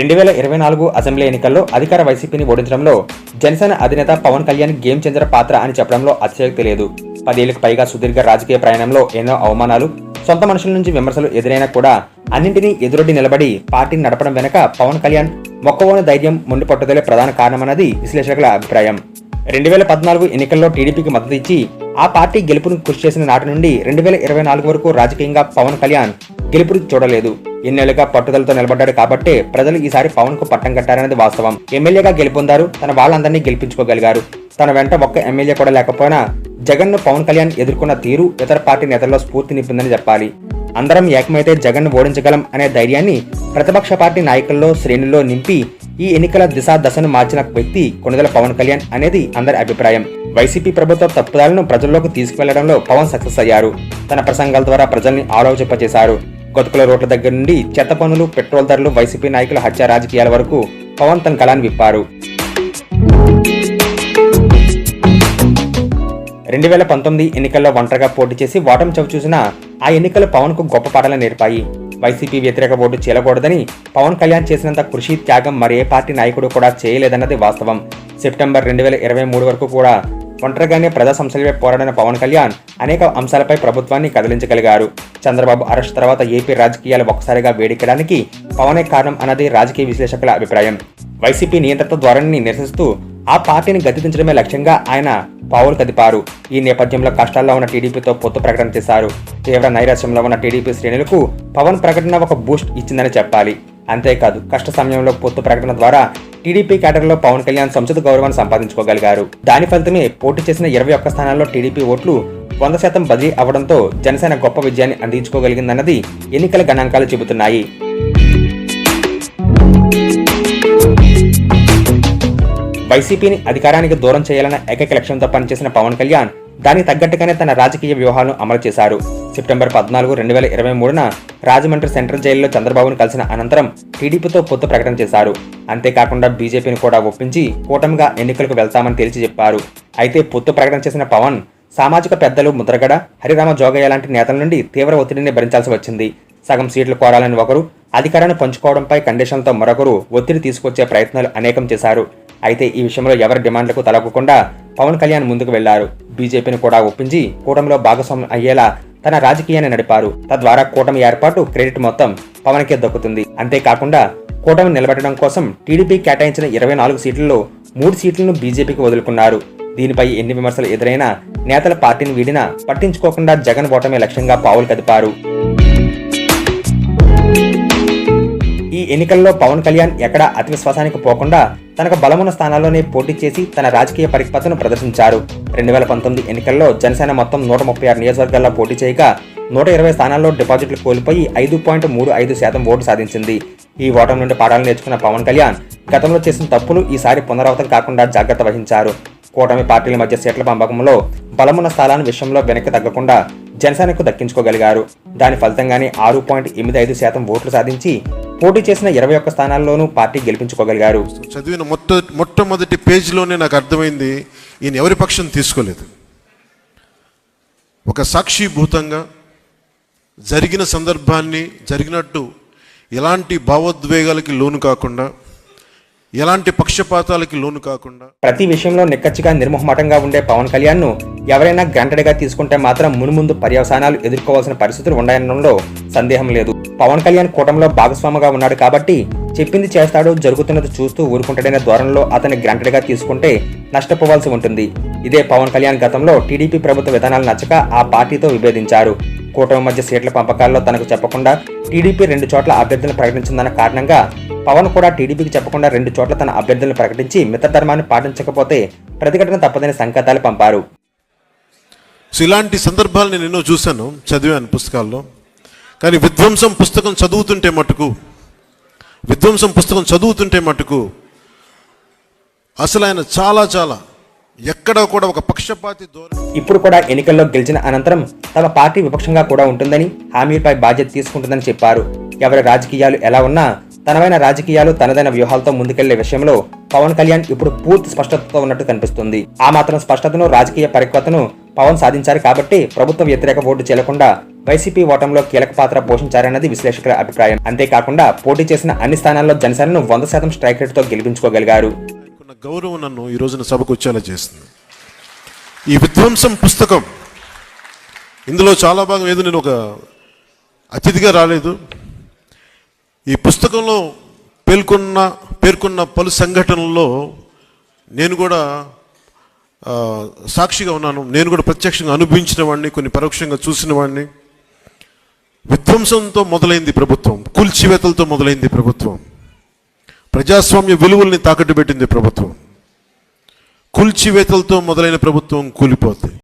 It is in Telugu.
2024 అసెంబ్లీ ఎన్నికల్లో అధికార వైసీపీని ఓడించడంలో జనసేన అధినేత పవన్ కళ్యాణ్ గేమ్ చేంజర్ పాత్ర అని చెప్పడంలో అతిశయోక్తి లేదు. 10 ఏళ్లకు పైగా సుదీర్ఘ రాజకీయ ప్రయాణంలో ఎన్నో అవమానాలు, సొంత మనుషుల నుంచి విమర్శలు ఎదురైనా కూడా అన్నింటినీ ఎదురొడ్డి నిలబడి పార్టీని నడపడం వెనక పవన్ కళ్యాణ్ మొక్కవోని ధైర్యం, మొండి పట్టుదలే ప్రధాన కారణమన్నది విశ్లేషకుల అభిప్రాయం. 2014 ఎన్నికల్లో టీడీపీకి మద్దతు ఇచ్చి ఆ పార్టీ గెలుపును కృషి చేసిన నాటి నుండి 2024 వరకు రాజకీయంగా పవన్ కళ్యాణ్ గెలుపుని చూడలేదు. ఎన్నేళ్లుగా పట్టుదలతో నిలబడ్డాడు కాబట్టే ప్రజలు ఈసారి పవన్ కు పట్టం కట్టారనేది వాస్తవం. ఎమ్మెల్యేగా గెలుపొందారు, తన వాళ్ళందరినీ గెలిపించుకోగలిగారు. తన వెంట ఒక్క ఎమ్మెల్యే కూడా లేకపోయినా జగన్ ను పవన్ కళ్యాణ్ ఎదుర్కొన్న తీరు ఇతర పార్టీ నేతల్లో స్ఫూర్తి నింపిందని చెప్పాలి. అందరం ఏకమైతే జగన్ ను ఓడించగలం అనే ధైర్యాన్ని ప్రతిపక్ష పార్టీ నాయకుల్లో, శ్రేణుల్లో నింపి ఈ ఎన్నికల దశను మార్చిన వ్యక్తి కొణిదెల పవన్ కళ్యాణ్ అనేది అందరి అభిప్రాయం. వైసీపీ ప్రభుత్వ తప్పుదాలను ప్రజల్లోకి తీసుకువెళ్లడంలో పవన్ సక్సెస్ అయ్యారు. తన ప్రసంగాల ద్వారా ప్రజల్ని ఆలోచింపచేశారు. గతుకుల రోడ్ల దగ్గర నుండి చెత్త పన్నులు, పెట్రోల్ ధరలు, వైసీపీ నాయకుల హత్య రాజకీయాల వరకు పవన్ తన కళాన్ని విప్పారు. 2019 ఎన్నికల్లో ఒంటరిగా పోటీ చేసి ఓటమి చవిచూసిన ఆ ఎన్నికలు పవన్ కు గొప్ప పాఠాలు నేర్పాయి. వైసీపీ వ్యతిరేక ఓటు చీలకూడదని పవన్ కళ్యాణ్ చేసినంత కృషి, త్యాగం మరే పార్టీ నాయకుడు కూడా చేయలేదన్నది వాస్తవం. సెప్టెంబర్ 2023 వరకు కూడా ఒంటరిగానే ప్రజా సమస్యలపై పోరాడిన పవన్ కళ్యాణ్ అనేక అంశాలపై ప్రభుత్వాన్ని కదిలించగలిగారు. చంద్రబాబు అరెస్ట్ తర్వాత ఏపీ రాజకీయాలు ఒక్కసారిగా వేడెక్కడానికి పవనే కారణం అన్నది రాజకీయ విశ్లేషకుల అభిప్రాయం. వైసీపీ నియంత్రిత ధోరణిని నిరసిస్తూ ఆ పార్టీని గద్దెదించడమే లక్ష్యంగా ఆయన పావులు కదిపారు. ఈ నేపథ్యంలో కష్టాల్లో ఉన్న టీడీపీతో పొత్తు ప్రకటన చేశారు. తీవ్ర నైరాశ్యంలో ఉన్న టీడీపీ శ్రేణులకు పవన్ ప్రకటన ఒక బూస్ట్ ఇచ్చిందని చెప్పాలి. అంతేకాదు, కష్ట సమయంలో పొత్తు ప్రకటన ద్వారా టీడీపీ కేడర్లో పవన్ కళ్యాణ్ సముచిత గౌరవాన్ని సంపాదించుకోగలిగారు. దాని ఫలితమే పోటీ చేసిన 21 స్థానాల్లో టీడీపీ ఓట్లు 100% బదిలీ అవ్వడంతో జనసేన గొప్ప విజయాన్ని అందించుకోగలిగిందన్నది ఎన్నికల గణాంకాలు చెబుతున్నాయి. వైసీపీని అధికారానికి దూరం చేయాలన్న ఏకైక లక్ష్యంతో పనిచేసిన పవన్ కళ్యాణ్ దానికి తగ్గట్టుగానే తన రాజకీయ వ్యూహాలను అమలు చేశారు. సెప్టెంబర్ 14, 2023న రాజమండ్రి సెంట్రల్ జైలులో చంద్రబాబును కలిసిన అనంతరం టీడీపీతో పొత్తు ప్రకటన చేశారు. అంతేకాకుండా బీజేపీని కూడా ఒప్పించి కూటమిగా ఎన్నికలకు వెళ్తామని తేల్చి చెప్పారు. అయితే పొత్తు ప్రకటన చేసిన పవన్ సామాజిక పెద్దలు ముద్రగడ, హరిరామ జోగయ్య లాంటి నేతల నుండి తీవ్ర ఒత్తిడిని భరించాల్సి వచ్చింది. సగం సీట్లు కోరాలని ఒకరు, అధికారాన్ని పంచుకోవడంపై కండిషన్లతో మరొకరు ఒత్తిడి తీసుకొచ్చే ప్రయత్నాలు అనేకం చేశారు. అయితే ఈ విషయంలో ఎవరి డిమాండ్లకు తలగకుండా పవన్ కళ్యాణ్ ముందుకు వెళ్లారు. బీజేపీని కూడా ఒప్పించి కూటమిలో భాగస్వామ్యం అయ్యేలా తన రాజకీయాన్ని నడిపారు. తద్వారా కూటమి ఏర్పాటు క్రెడిట్ మొత్తం పవన్కే దక్కుతుంది. అంతేకాకుండా కూటమి నిలబెట్టడం కోసం టీడీపీ కేటాయించిన 24 సీట్లలో 3 సీట్లను బీజేపీకి వదులుకున్నారు. దీనిపై ఎన్ని విమర్శలు ఎదురైనా నేతల పార్టీని వీడినా పట్టించుకోకుండా జగన్ ఓటమి లక్ష్యంగా పావులు కదిపారు. ఈ ఎన్నికల్లో పవన్ కళ్యాణ్ ఎక్కడా అతి విశ్వాసానికి పోకుండా తనకు బలమున్న స్థానాల్లోనే పోటీ చేసి తన రాజకీయ పరిపక్వతను ప్రదర్శించారు. 2019 ఎన్నికల్లో జనసేన మొత్తం 136 నియోజకవర్గాల్లో పోటీ చేయగా 120 స్థానాల్లో డిపాజిట్లు కోల్పోయి 5.35% ఓటు సాధించింది. ఈ ఓటమి నుండి పాఠాలు నేర్చుకున్న పవన్ కళ్యాణ్ గతంలో చేసిన తప్పులు ఈసారి పునరావృతం కాకుండా జాగ్రత్త వహించారు. కూటమి పార్టీల మధ్య సీట్ల పంపకంలో బలమున్న స్థానాల విషయంలో వెనక్కి తగ్గకుండా జనసేనకు దక్కించుకోగలిగారు. దాని ఫలితంగానే 6.85% ఓట్లు సాధించి పోటీ చేసిన 21 స్థానాల్లోనూ పార్టీ గెలిపించుకోగలిగారు. చదివిన మొట్టమొదటి పేజీలోనే నాకు అర్థమైంది, ఈయన ఎవరి పక్షం తీసుకోలేదు. ఒక సాక్షిభూతంగా జరిగిన సందర్భాన్ని జరిగినట్టు ఎలాంటి భావోద్వేగాలకి లోను కాకుండా, ఎలాంటి పక్షపాతాలకి లోను కాకుండా ప్రతి విషయంలో నిక్కచ్చిగా నిర్మోహమాటంగా ఉండే పవన్ కళ్యాణ్ ను ఎవరైనా గ్రాంటెడ్ గా తీసుకుంటే మాత్రం మున్ముందు పర్యవసానాలు ఎదుర్కోవాల్సిన పరిస్థితులు ఉన్నాయనడంలో సందేహం లేదు. పవన్ కళ్యాణ్ కూటమిలో భాగస్వామిగా ఉన్నాడు కాబట్టి చెప్పింది చేస్తాడు, జరుగుతున్నది చూస్తూ ఊరుకుంటాడనే ధోరణిలో అతన్ని గ్రాంటెడ్ గా తీసుకుంటే నష్టపోవాల్సి ఉంటుంది. ఇదే పవన్ కళ్యాణ్ గతంలో టీడీపీ ప్రభుత్వ విధానాలు నచ్చక ఆ పార్టీతో విభేదించారు. కూటమి మధ్య సీట్ల పంపకాల్లో తనకు చెప్పకుండా టీడీపీ 2 చోట్ల అభ్యర్థులను ప్రకటించిందన్న కారణంగా పవన్ కూడా టీడీపీకి చెప్పకుండా 2 చోట్ల తన అభ్యర్థులను ప్రకటించి మిత్రధర్మాన్ని పాటించకపోతే ప్రతిఘటన తప్పదని సంకేతాలు పంపారు. ఇలాంటి సందర్భాలు నేను ఎన్నో చూశాను, చదివాను పుస్తకాల్లో. కానీ విధ్వంసం పుస్తకం చదువుతుంటే మటుకు అసలు ఆయన చాలా ఎక్కడ కూడా ఒక పక్షపాతి ధోరణి. ఇప్పుడు కూడా ఎన్నికల్లో గెలిచిన అనంతరం తమ పార్టీ విపక్షంగా కూడా ఉంటుందని, హామీపై బాధ్యత తీసుకుంటుందని చెప్పారు. ఎవరి రాజకీయాలు ఎలా ఉన్నా తనవైన రాజకీయాలు, తనదైన వ్యూహాలతో ముందుకెళ్లే విషయంలో పవన్ కళ్యాణ్ ఇప్పుడు పూర్తి స్పష్టతతో ఉన్నట్టు కనిపిస్తుంది. ఆ మాత్రం స్పష్టతను, రాజకీయ పరిపక్వతను పవన్ సాధించారు కాబట్టి ప్రభుత్వ వ్యతిరేక ఓటు చెల్లకుండా వైసీపీ ఓటంలో కీలక పాత్ర పోషించారన్నది విశ్లేషకుల అభిప్రాయం. అంతేకాకుండా పోటీ చేసిన అన్ని స్థానాల్లో జనసేనను 100% స్ట్రైక్ రేటుతో గెలిపించుకోగలిగారు. గౌరవం నన్ను ఈ రోజున సభకు వచ్చేలా చేస్తుంది. ఈ విధ్వంసం పుస్తకం, ఇందులో చాలా భాగం ఏదో నేను ఒక అతిథిగా రాలేదు. ఈ పుస్తకంలో పేర్కొన్న పలు సంఘటనల్లో నేను కూడా సాక్షిగా ఉన్నాను. నేను కూడా ప్రత్యక్షంగా అనుభవించిన వాడిని, కొన్ని పరోక్షంగా చూసిన వాడిని. విధ్వంసంతో మొదలైంది ప్రభుత్వం, కూల్చివేతలతో మొదలైంది ప్రభుత్వం, ప్రజాస్వామ్య విలువల్ని తాకట్టు పెట్టింది ప్రభుత్వం. కూల్చివేతలతో మొదలైన ప్రభుత్వం కూలిపోతుంది.